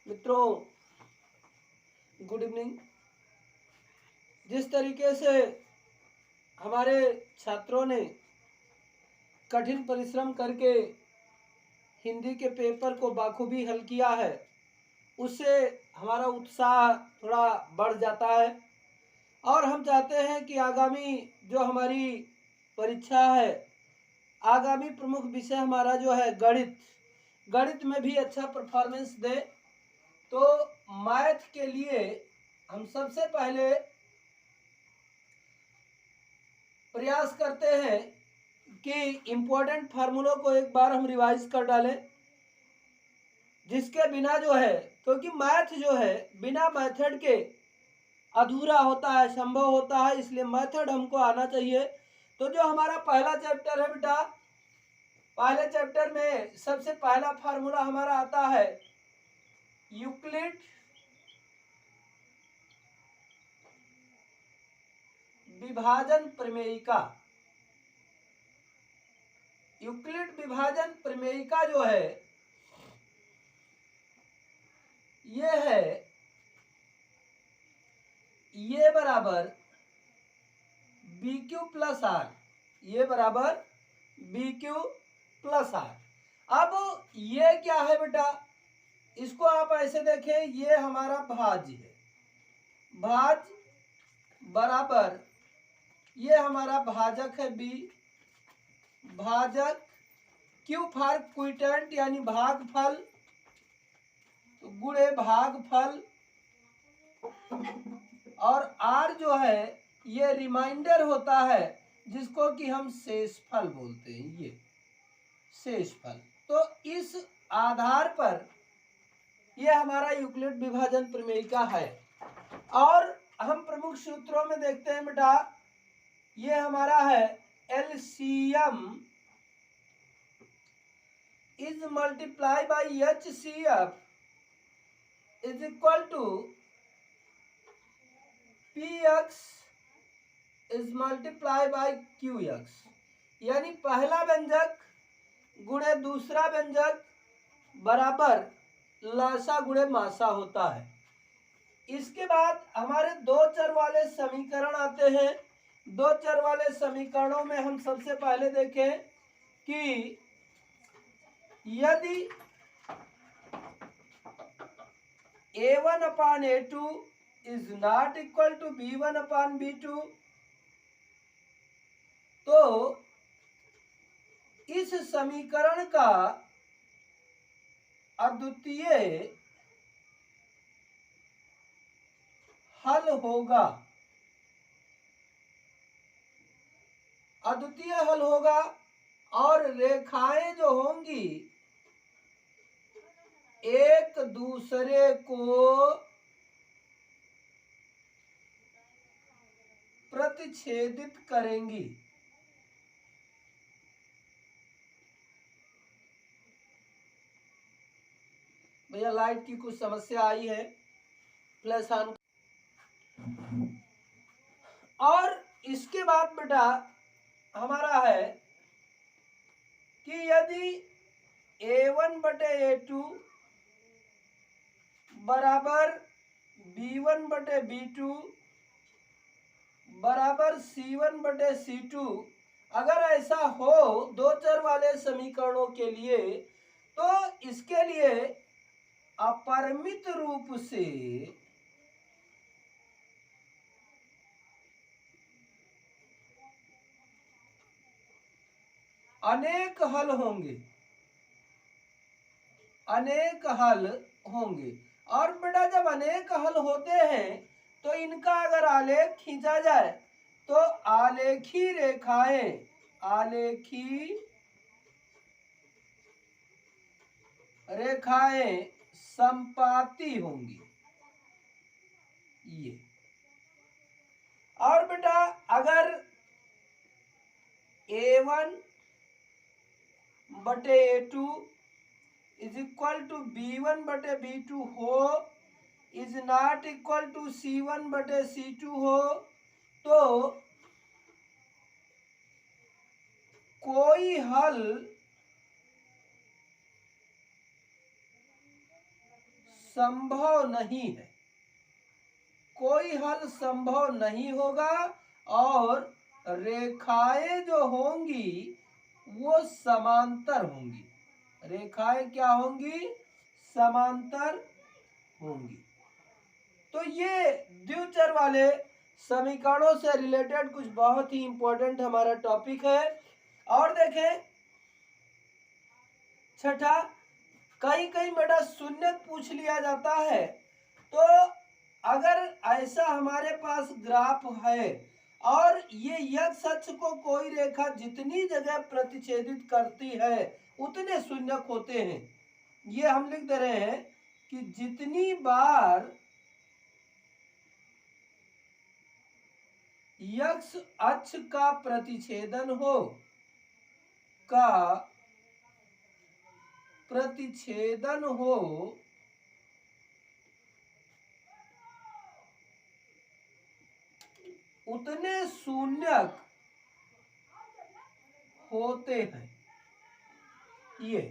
मित्रों, good evening. जिस तरीके से हमारे छात्रों ने कठिन परिश्रम करके हिंदी के पेपर को बाखूबी हल किया है, उससे हमारा उत्साह थोड़ा बढ़ जाता है और हम चाहते हैं कि आगामी जो हमारी परीक्षा है, आगामी प्रमुख विषय हमारा जो है गणित में भी अच्छा परफॉर्मेंस दे। तो मैथ के लिए हम सबसे पहले प्रयास करते हैं कि इम्पोर्टेंट फार्मूलों को एक बार हम रिवाइज कर डालें, जिसके बिना जो है, क्योंकि मैथ जो है बिना मेथड के अधूरा होता है, संभव होता है, इसलिए मेथड हमको आना चाहिए। तो जो हमारा पहला चैप्टर है बेटा, पहले चैप्टर में सबसे पहला फार्मूला हमारा आता है यूक्लिड विभाजन प्रमेयिका। यूक्लिड विभाजन प्रमेयिका जो है ये है ये बराबर बी क्यू प्लस आर, ये बराबर बी क्यू प्लस आर। अब ये क्या है बेटा, इसको आप ऐसे देखें, ये हमारा भाज्य है, भाज बराबर ये हमारा भाजक है बी, भाजक क्यू फॉर क्विटेंट यानी भागफल, तो गुणे भागफल, और आर जो है ये रिमाइंडर होता है जिसको कि हम शेषफल बोलते हैं, ये शेषफल। तो इस आधार पर ये हमारा यूक्लिड विभाजन प्रमेयिका है। और हम प्रमुख सूत्रों में देखते हैं बेटा, ये हमारा है LCM is multiply by HCF is equal to px is multiply by qx, यानी पहला व्यंजक गुणे दूसरा व्यंजक बराबर लासा गुणे मासा होता है। इसके बाद हमारे दो चर वाले समीकरण आते हैं। दो चर वाले समीकरणों में हम सबसे पहले देखें कि यदि a1 upon a2 is not equal to b1 upon b2, तो इस समीकरण का अद्वितीय हल होगा, अद्वितीय हल होगा, और रेखाएं जो होंगी एक दूसरे को प्रतिच्छेदित करेंगी। भैया लाइट की कुछ समस्या आई है, प्लस ऑन। और इसके बाद बेटा हमारा है कि यदि a1 बटे a2 बराबर b1 बटे b2 बराबर c1 बटे c2, अगर ऐसा हो दो चर वाले समीकरणों के लिए, तो इसके लिए अपरिमित रूप से अनेक हल होंगे, अनेक हल होंगे। और बेटा जब अनेक हल होते हैं तो इनका अगर आलेख खींचा जाए तो आलेखी रेखाएं, आलेखी रेखाएं संपाती होंगी ये। और बेटा अगर a1 बटे a2 is equal to b1 बटे b2 हो, is not equal to c1 बटे c2 हो, तो कोई हल संभव नहीं है, कोई हल संभव नहीं होगा। और रेखाएं जो होंगी वो समांतर होंगी। रेखाएं क्या होंगी? समांतर होंगी। तो ये द्विचर वाले समीकरणों से रिलेटेड कुछ बहुत ही इंपॉर्टेंट हमारा टॉपिक है। और देखें छठा, कहीं कहीं बेटा शून्य पूछ लिया जाता है। तो अगर ऐसा हमारे पास ग्राफ है और ये x अक्ष को कोई रेखा जितनी जगह प्रतिच्छेदित करती है उतने शून्यक होते हैं। ये हम लिख दे रहे हैं कि जितनी बार x अक्ष का प्रतिच्छेदन हो उतने शून्यक होते हैं। ये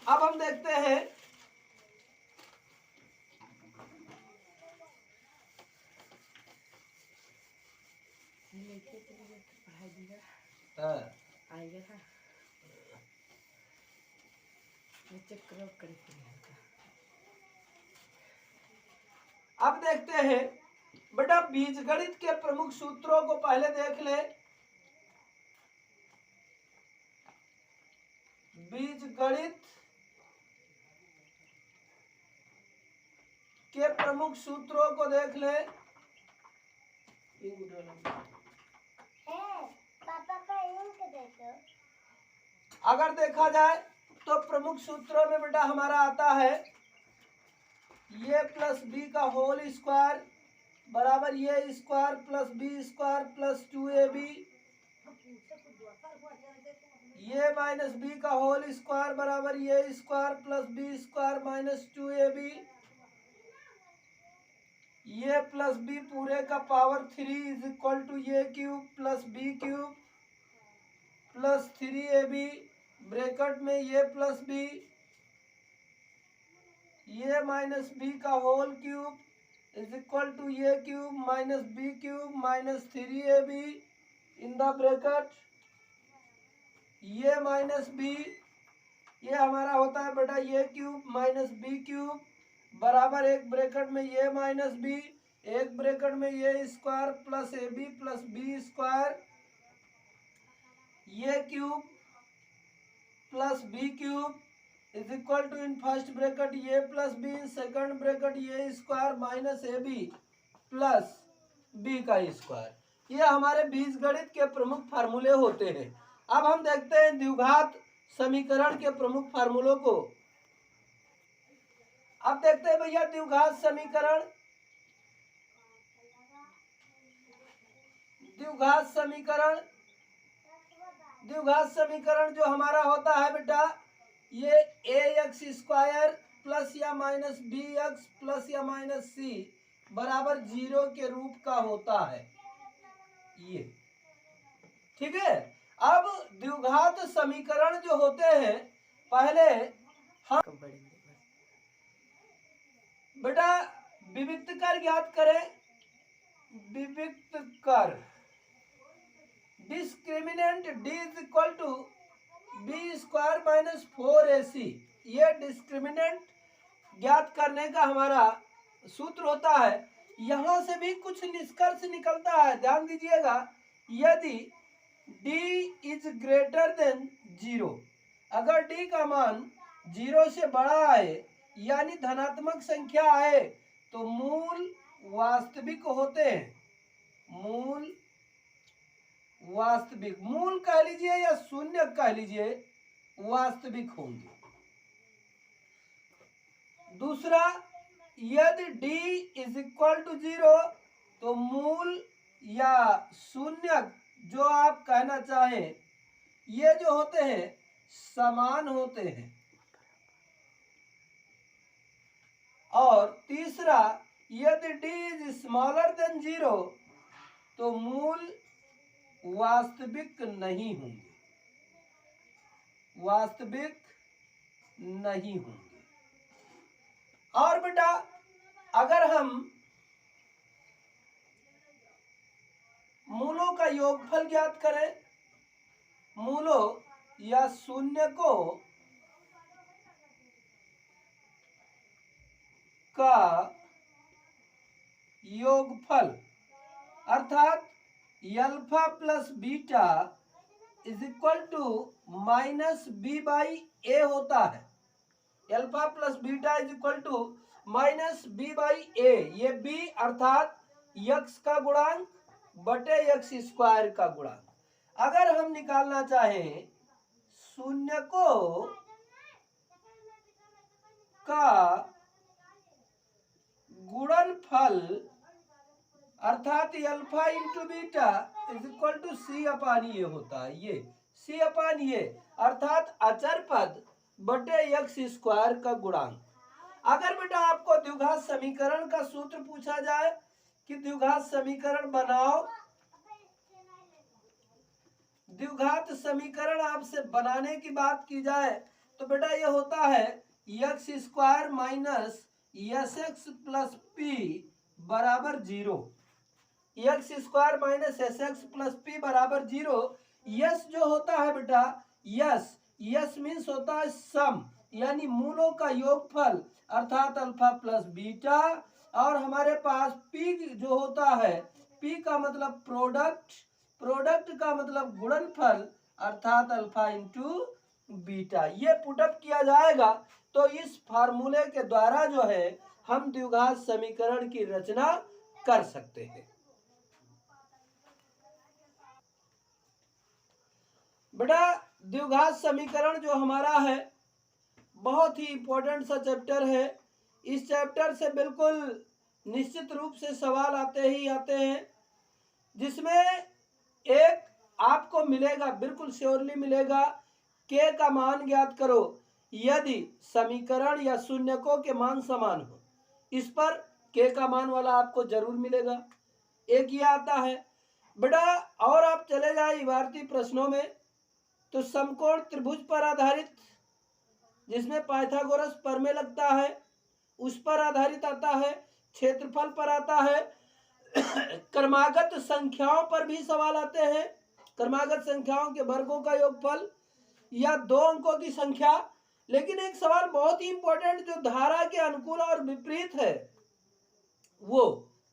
अब हम देखते हैं आएगा था अब देखते हैं बेटा बीजगणित के प्रमुख सूत्रों को पहले देख ले। बीजगणित के प्रमुख सूत्रों को देख ले। पापा का इंक दे दो। अगर देखा जाए तो प्रमुख सूत्रों में बेटा हमारा आता है ये प्लस बी का होल स्क्वायर बराबर A square plus B square plus 2ab, A minus B का होल स्क्वायर बराबर A square plus B square minus 2ab, A plus B पूरे का power 3 is equal to A cube plus B cube plus 3ab bracket में A plus B, A minus B का whole cube is equal to A cube minus B cube minus 3ab in the bracket, ये minus B, ये हमारा होता है बेटा ये cube minus B cube बराबर एक ब्रैकेट में ये माइनस बी, एक ब्रैकेट में A square plus A B plus B square, A cube plus B cube is equal to in first bracket A plus B, in second bracket A square minus A B plus B का square. ये हमारे बीजगणित के प्रमुख फार्मूले होते हैं। अब हम देखते हैं द्विघात समीकरण के प्रमुख फार्मूलों को। अब देखते हैं भैया द्विघात समीकरण। द्विघात समीकरण जो हमारा होता है बेटा ये ax स्क्वायर प्लस या माइनस बी एक्स प्लस या माइनस सी बराबर 0 के रूप का होता है। ये ठीक है। अब द्विघात समीकरण जो होते हैं पहले हम बेटा विविक्त कर ज्ञात करें। विविक्त कर discriminant d is equal to b square minus 4ac, ये डिस्क्रिमिनेंट ज्ञात करने का हमारा सूत्र होता है। यहां से भी कुछ निष्कर्ष निकलता है, ध्यान दीजिएगा। यदि d इज ग्रेटर देन 0, अगर d का मान 0 से बड़ा आए यानी धनात्मक संख्या आए तो मूल वास्तविक होते हैं। मूल वास्तविक, मूल कह लीजिए या शून्य कह लीजिए, वास्तविक होंगे। दूसरा, यदि d इज इक्वल टू 0 तो मूल या शून्य जो आप कहना चाहें ये जो होते हैं समान होते हैं। और तीसरा, यदि d इज स्मॉलर देन 0 तो मूल वास्तविक नहीं होंगे। वास्तविक नहीं होंगे। और बेटा अगर हम मूलों का योगफल ज्ञात करें, मूलों या शून्य को का योगफल अर्थात alpha plus beta is equal to minus B by A होता है। Alpha plus beta is equal to minus B by A. ये बी अर्थात यक्स का गुणांक बटे यक्स स्क्वायर का गुणांक। अगर हम निकालना चाहें शून्य को का गुणनफल अर्थात alpha into beta is equal to C upon A होता है। ये सी अपान ये अर्थात अचर पद बटे यक्स स्क्वायर का गुणांक। अगर बेटा आपको द्विघात समीकरण का सूत्र पूछा जाए कि द्विघात समीकरण बनाओ, द्विघात समीकरण आपसे बनाने की बात की जाए तो बेटा ये होता है x square minus S x plus P बराबर 0। X square minus S x plus P बराबर 0। यस जो होता है बेटा यस मीन्स होता है सम, यानी मूलों का योगफल अर्थात अल्फा प्लस बीटा। और हमारे पास पी जो होता है, पी का मतलब प्रोडक्ट का मतलब गुणनफल अर्थात अल्फा इंटू बीटा। ये पुटअप किया जाएगा तो इस फार्मूले के द्वारा जो है हम द्विघात समीकरण की रचना कर सकते हैं। बेटा द्विघात समीकरण जो हमारा है बहुत ही इंपॉर्टेंट सा चैप्टर है। इस चैप्टर से बिल्कुल निश्चित रूप से सवाल आते ही आते हैं, जिसमें एक आपको मिलेगा, बिल्कुल श्योरली मिलेगा, के का मान ज्ञात करो यदि समीकरण या शून्यकों के मान समान हो। इस पर के का मान वाला आपको जरूर मिलेगा। एक ये आता है बेटा। और आप चले जाए इबारती प्रश्नों में तो समकोण त्रिभुज पर आधारित, जिसमें पाइथागोरस प्रमेय लगता है, उस पर आधारित आता है। क्षेत्रफल पर आता है। क्रमागत संख्याओं पर भी सवाल आते हैं। क्रमागत संख्याओं के वर्गों का योगफल या 2 अंकों की संख्या। लेकिन एक सवाल बहुत ही इंपॉर्टेंट जो धारा के अनुकूल और विपरीत है वो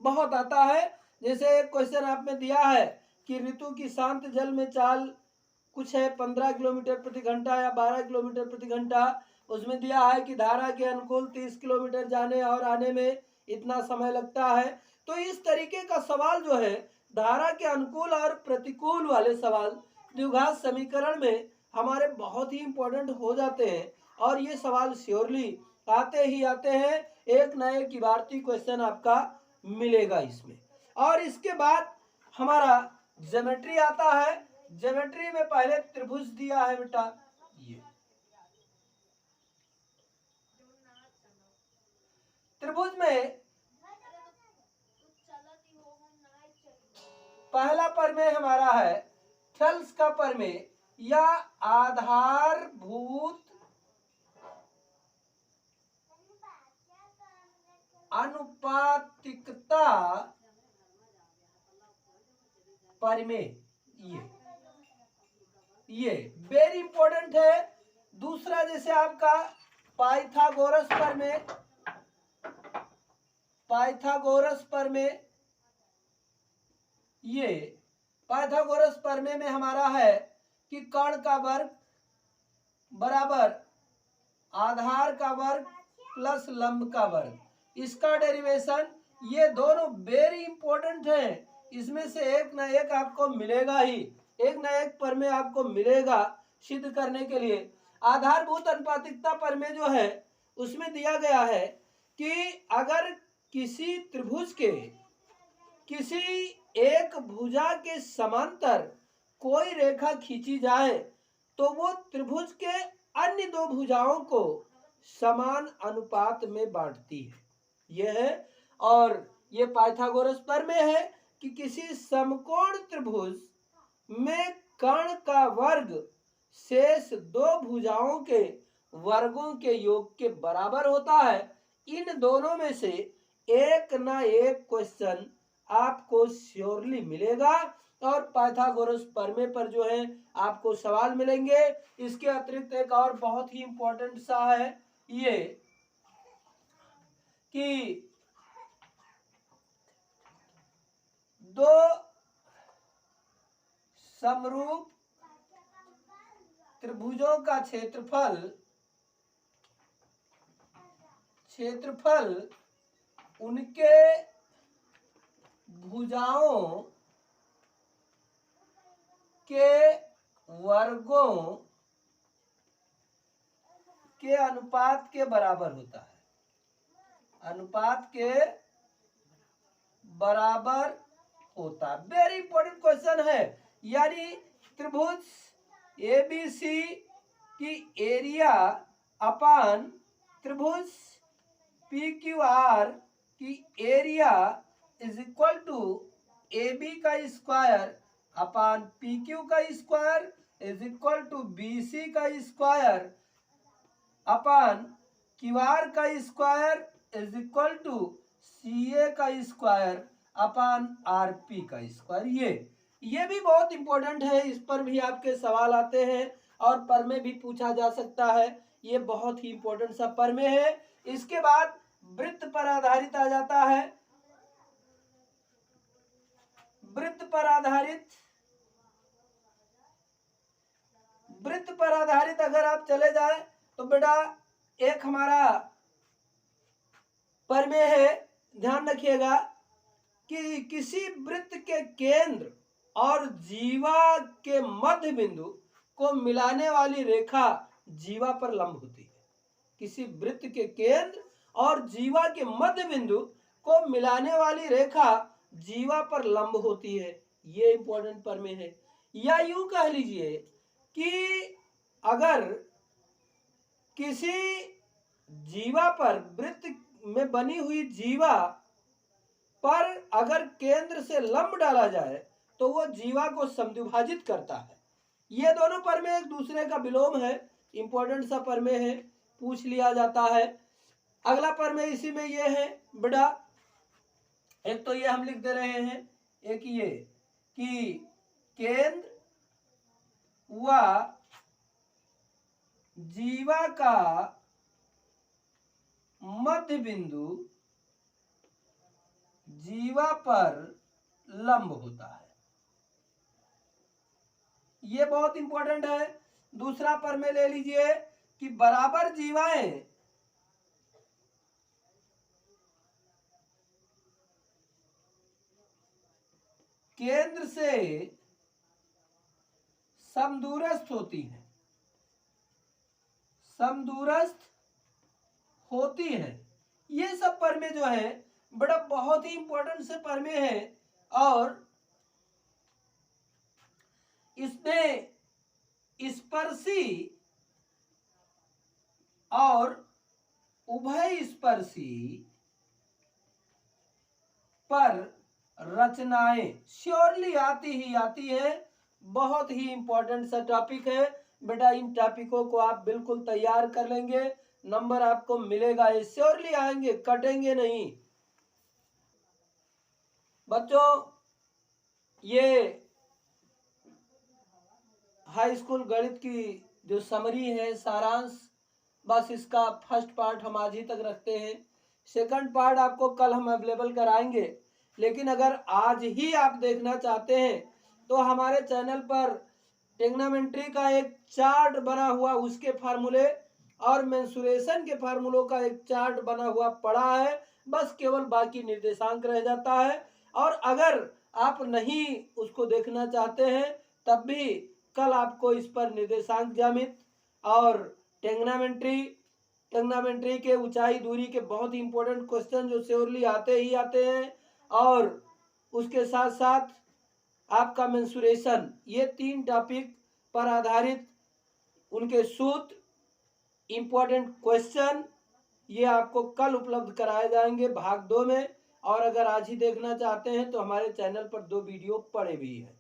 बहुत आता है। जैसे एक क्वेश्चन आप में दिया है कि ऋतु की शांत जल में चाल कुछ है 15 किलोमीटर प्रति घंटा या 12 किलोमीटर प्रति घंटा। उसमें दिया है कि धारा के अनुकूल 30 किलोमीटर जाने और आने में इतना समय लगता है। तो इस तरीके का सवाल जो है धारा के अनुकूल और प्रतिकूल वाले सवाल द्विघात समीकरण में हमारे बहुत ही इंपॉर्टेंट हो जाते हैं। और ये सवाल श्योरली आते ही आते हैं। एक न एक इबारती क्वेश्चन आपका मिलेगा इसमें। और इसके बाद हमारा ज्योमेट्री आता है। ज्योमेट्री में पहले त्रिभुज दिया है बेटा, ये त्रिभुज में पहला प्रमेय हमारा है थेल्स का प्रमेय या आधारभूत अनुपातिकता प्रमेय। ये वेरी इंपॉर्टेंट है। दूसरा जैसे आपका पाइथागोरस प्रमेय, ये पाइथागोरस प्रमेय में हमारा है कि कर्ण का वर्ग बराबर आधार का वर्ग प्लस लंब का वर्ग, इसका डेरिवेशन। ये दोनों वेरी इंपॉर्टेंट है। इसमें से एक ना एक आपको मिलेगा ही, एक ना एक प्रमेय आपको मिलेगा सिद्ध करने के लिए। आधारभूत अनुपातिकता प्रमेय जो है उसमें दिया गया है कि अगर किसी त्रिभुज के किसी एक भुजा के समांतर कोई रेखा खींची जाए तो वो त्रिभुज के अन्य 2 भुजाओं को समान अनुपात में बांटती है। यह है, और ये पाइथागोरस प्रमेय है कि किसी समकोण त्रिभुज में कर्ण का वर्ग शेष दो भुजाओं के वर्गों के योग के बराबर होता है। इन दोनों में से एक ना एक क्वेश्चन आपको श्योरली मिलेगा और पाइथागोरस प्रमेय पर जो है आपको सवाल मिलेंगे। इसके अतिरिक्त एक और बहुत ही इंपॉर्टेंट सा है ये कि दो समरूप त्रिभुजों का क्षेत्रफल उनके भुजाओं के वर्गों के अनुपात के बराबर होता है। अनुपात के बराबर होता है। वेरी इंपॉर्टेंट क्वेश्चन है। यानी त्रिभुज एबीसी की एरिया अपान त्रिभुज पीक्यूआर की area is equal to AB का स्क्वायर अपान PQ का square is equal to BC का स्क्वायर अपान QR का square is equal to CA का स्क्वायर अपान RP का स्क्वायर। ये भी बहुत इंपॉर्टेंट है। इस पर भी आपके सवाल आते हैं और प्रमेय भी पूछा जा सकता है। ये बहुत ही इंपॉर्टेंट सा प्रमेय है। इसके बाद वृत्त पर आधारित आ जाता है। वृत्त पर आधारित अगर आप चले जाए तो बेटा एक हमारा प्रमेय है, ध्यान रखिएगा कि किसी वृत्त के केंद्र और जीवा के मध्य बिंदु को मिलाने वाली रेखा जीवा पर लंब होती है। किसी वृत्त के केंद्र और जीवा के मध्य बिंदु को मिलाने वाली रेखा जीवा पर लंब होती है। ये इंपॉर्टेंट प्रमेय है। या यूं कह लीजिए कि अगर किसी जीवा पर वृत्त में बनी हुई जीवा पर अगर केंद्र से लंब डाला जाए तो वो जीवा को समद्विभाजित करता है। ये दोनों प्रमेय एक दूसरे का विलोम है। इंपॉर्टेंट सा प्रमेय है, पूछ लिया जाता है। अगला प्रमेय इसी में ये है बेटा, एक तो ये हम लिख दे रहे हैं, एक ये कि केंद्र व जीवा का मध्य बिंदु जीवा पर लंब होता है। ये बहुत इंपॉर्टेंट है। दूसरा प्रमेय ले लीजिए कि बराबर जीवाएं केंद्र से समदूरस्थ होती हैं। ये सब प्रमेय जो है बड़ा बहुत ही इंपॉर्टेंट से प्रमेय है और इसमें स्पर्शी और उभय स्पर्शी पर रचनाएं श्योरली आती है। बहुत ही इंपॉर्टेंट सा टॉपिक है बेटा। इन टॉपिकों को आप बिल्कुल तैयार कर लेंगे, नंबर आपको मिलेगा, ये श्योरली आएंगे, कटेंगे नहीं। बच्चों ये हाई स्कूल गणित की जो समरी है, सारांश, बस इसका फर्स्ट पार्ट हम आज ही तक रखते हैं। सेकंड पार्ट आपको कल हम अवेलेबल कराएंगे। लेकिन अगर आज ही आप देखना चाहते हैं तो हमारे चैनल पर ट्रिग्नोमेट्री का एक चार्ट बना हुआ, उसके फार्मूले और मेंसुरेशन के फार्मूलों का एक चार्ट बना हुआ पड़ा है। बस केवल बाकी निर्देशांक रह जाता है। और अगर आप नहीं उसको देखना चाहते हैं तब भी कल आपको इस पर निर्देशांक ज्यामिति और ट्रिग्नोमेट्री के ऊंचाई दूरी के बहुत ही इंपॉर्टेंट क्वेश्चन जो श्योरली आते हैं और उसके साथ साथ आपका मेंसुरेशन, ये 3 टॉपिक पर आधारित उनके सूत्र, इंपॉर्टेंट क्वेश्चन, ये आपको कल उपलब्ध कराए जाएंगे भाग 2 में। और अगर आज ही देखना चाहते हैं तो हमारे चैनल पर 2 वीडियो पड़े भी हैं।